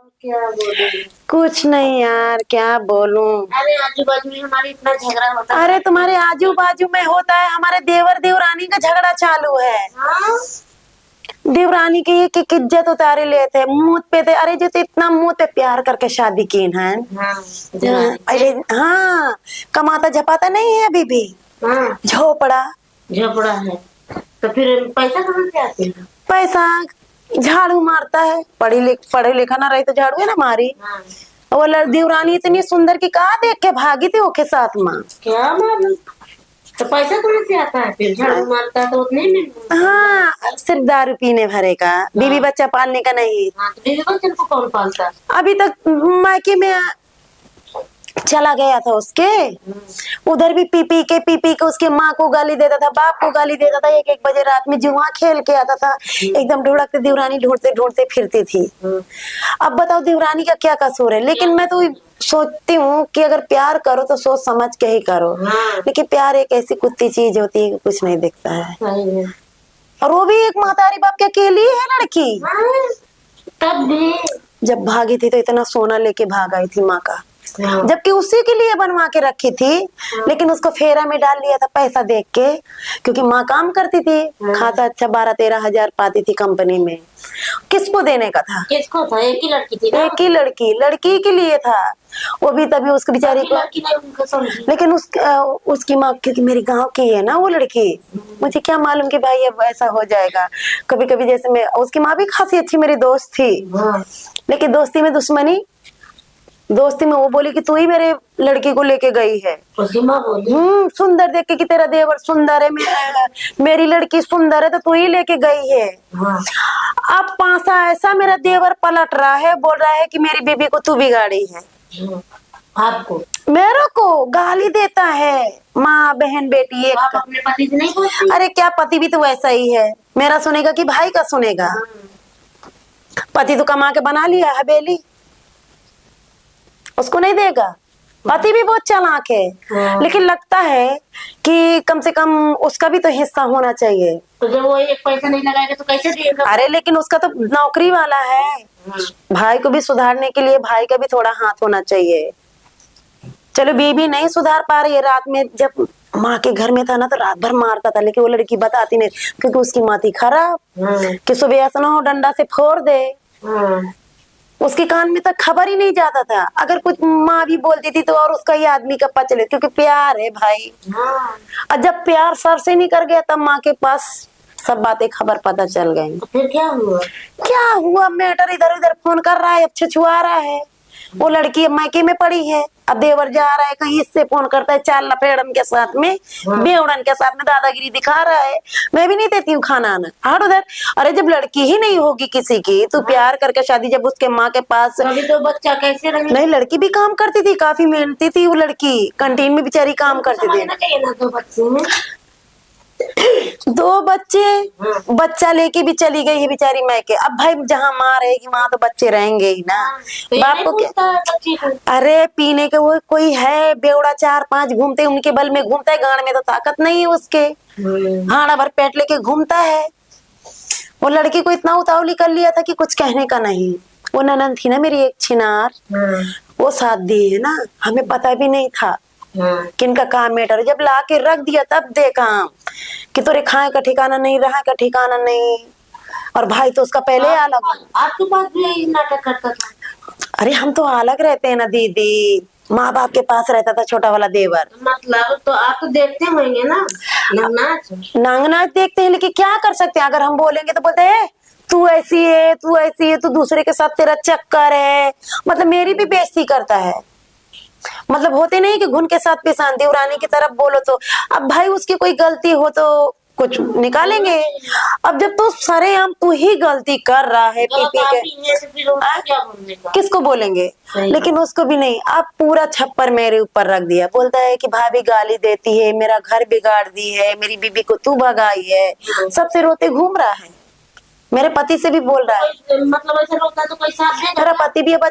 क्या बोलूं। कुछ नहीं यार, क्या बोलूं। अरे आजू बाजू में हमारे इतना झगड़ा होता है। अरे तुम्हारे आजू बाजू में होता है, हमारे देवर देवरानी का झगड़ा चालू है। हाँ? देवरानी की एक इज्जत उतारे लेते हैं, मुंह पे थे। अरे जो तो इतना मुंह पे प्यार करके शादी की है। हाँ, अरे हाँ, कमाता झपाता नहीं है अभी भी। हाँ, झोपड़ा झोपड़ा है। तो फिर पैसा कहाँ से आते हैं? पैसा झाड़ू मारता है। पढ़े लिखा ना रही तो झाड़ू है ना मारी। हाँ। वो देवरानी इतनी सुंदर की कहा देख के भागी थी ओके साथ माँ। क्या मालूम। तो पैसा कहाँ से आता है फिर? झाड़ू मारता है तो उतने में। हाँ, सिर्फ दारू पीने भरे का, बीवी बच्चा पालने का नहीं। हाँ, तो बीवी बच्चन को कौन पालता है? अभी तक मायके में चला गया था उसके, उधर भी पी पी के उसके माँ को गाली देता था, बाप को गाली देता था। एक एक बजे रात में जुआ खेल के आता था, एकदम ढुड़कते देवरानी ढूंढते ढूंढते फिरती थी। अब बताओ देवरानी का क्या कसूर है। लेकिन मैं तो सोचती हूँ कि अगर प्यार करो तो सोच समझ के ही करो। लेकिन प्यार एक ऐसी कुत्ती चीज होती है कि कुछ नहीं दिखता है। और वो भी एक महतारी बाप के अकेली है लड़की। तब भी जब भागी थी तो इतना सोना लेके भाग आई थी माँ का, जबकि उसी के लिए बनवा के रखी थी। लेकिन उसको फेरा में डाल लिया था पैसा देख के, क्योंकि माँ काम करती थी, खाता अच्छा 12-13 हजार पाती थी कंपनी में। किसको देने का था? किसको था? एक ही लड़की थी ना? एक ही लड़की के लिए था। वो भी तभी उसकी बेचारी को लड़की ने उनको समझी। लेकिन उसकी माँ, क्योंकि मेरी गांव की है ना वो लड़की, मुझे क्या मालूम कि भाई अब ऐसा हो जाएगा। कभी कभी जैसे मैं, उसकी माँ भी खासी अच्छी मेरी दोस्त थी। लेकिन दोस्ती में दुश्मनी, दोस्ती में वो बोली कि तू ही मेरे लड़की को लेके गई है। उसकी माँ बोली सुंदर देख के कि तेरा देवर सुंदर है, मेरी लड़की सुंदर है तो तू ही लेके गई है। अब पासा ऐसा मेरा देवर पलट रहा है, बोल रहा है कि मेरी बीबी को तू बिगाड़ी है। आपको? मेरे को गाली देता है। माँ बहन बेटी एक। आप अपने पति से नहीं बोलती? अरे क्या पति भी तो वैसा ही है, मेरा सुनेगा कि भाई का सुनेगा। पति तो कमा के बना लिया हवेली, उसको नहीं देगा। पति भी बहुत चालाक है। लेकिन लगता है कि कम से कम उसका भी तो हिस्सा होना चाहिए। तो जब वो एक पैसा नहीं लगाएगा तो कैसे देगा? अरे लेकिन उसका तो नौकरी वाला है। भाई को भी सुधारने के लिए भाई का भी थोड़ा हाथ होना चाहिए। चलो बीबी नहीं सुधार पा रही है, रात में जब माँ के घर में था ना तो रात भर मारता था, लेकिन वो लड़की बताती नहीं, क्योंकि उसकी माँ थी खराब कि सुबह ऐसा ना हो डंडा से फोड़ दे। उसके कान में तक खबर ही नहीं जाता था। अगर कुछ माँ भी बोलती थी तो और उसका ही आदमी का पता चले, क्योंकि प्यार है भाई। और जब प्यार सर से निकल गया तब माँ के पास सब बातें खबर पता चल गई। तो फिर क्या हुआ? क्या हुआ, मैटर इधर उधर फोन कर रहा है, अब छुछुआ रहा है। वो लड़की अब मायके में पड़ी है, अब देवर जा रहा है कहीं, इससे फोन करता है चाल लपेड़न के साथ में, बेवड़न के साथ में दादागिरी दिखा रहा है। मैं भी नहीं देती हूँ खाना आना, हट उधर। अरे जब लड़की ही नहीं होगी किसी की तो प्यार करके शादी, जब उसके माँ के पास अभी तो बच्चा कैसे रहे? नहीं, लड़की भी काम करती थी, काफी मेहनती थी वो लड़की, कैंटीन में बेचारी काम करती थी। चाहिए ना, दो बच्चे में 2 बच्चे, बच्चा लेके भी चली गई है बेचारी मायके। अब भाई जहाँ माँ रहेगी वहां तो बच्चे रहेंगे ही ना। बाप को क्या, अरे पीने के वो कोई है बेवड़ा 4-5 घूमते, उनके बल में घूमता है, गाड़ में तो ताकत नहीं है उसके, हाड़ा भर पेट लेके घूमता है। वो लड़की को इतना उतावली कर लिया था कि कुछ कहने का नहीं। वो ननद थी ना मेरी एक छिनार, वो साथ दी है ना, हमें पता भी नहीं था किनका काम मैटर। जब ला के रख दिया तब देखा कि तोरे खाए का ठिकाना नहीं, रहा का ठिकाना नहीं। और भाई तो उसका पहले अलग। आपके पास भी यही नाटक करता था? अरे हम तो अलग रहते हैं ना दीदी, माँ बाप के पास रहता था छोटा वाला देवर। मतलब तो आप तो देखते होंगे ना नंगनाच? नंगनाच देखते हैं, लेकिन क्या कर सकते हैं। अगर हम बोलेंगे तो बोलते हैं तू ऐसी है, तू ऐसी है, तू दूसरे के साथ तेरा चक्कर है। मतलब मेरी भी बेइज्जती करता है। मतलब होते नहीं कि घुन के साथ पिसान, देवरानी की तरफ बोलो तो अब भाई उसकी कोई गलती हो तो कुछ निकालेंगे। अब जब तू सरेआम तू ही गलती कर रहा है पी पी के, किसको बोलेंगे? लेकिन उसको भी नहीं, अब पूरा छप्पर मेरे ऊपर रख दिया। बोलता है कि भाभी गाली देती है, मेरा घर बिगाड़ दी है, मेरी बीबी को तू भगाई है, सबसे रोते घूम रहा है। मेरे पति से भी बोल रहा है, मतलब ऐसा रोता तो कोई साथ देगा? मेरा पति भी अब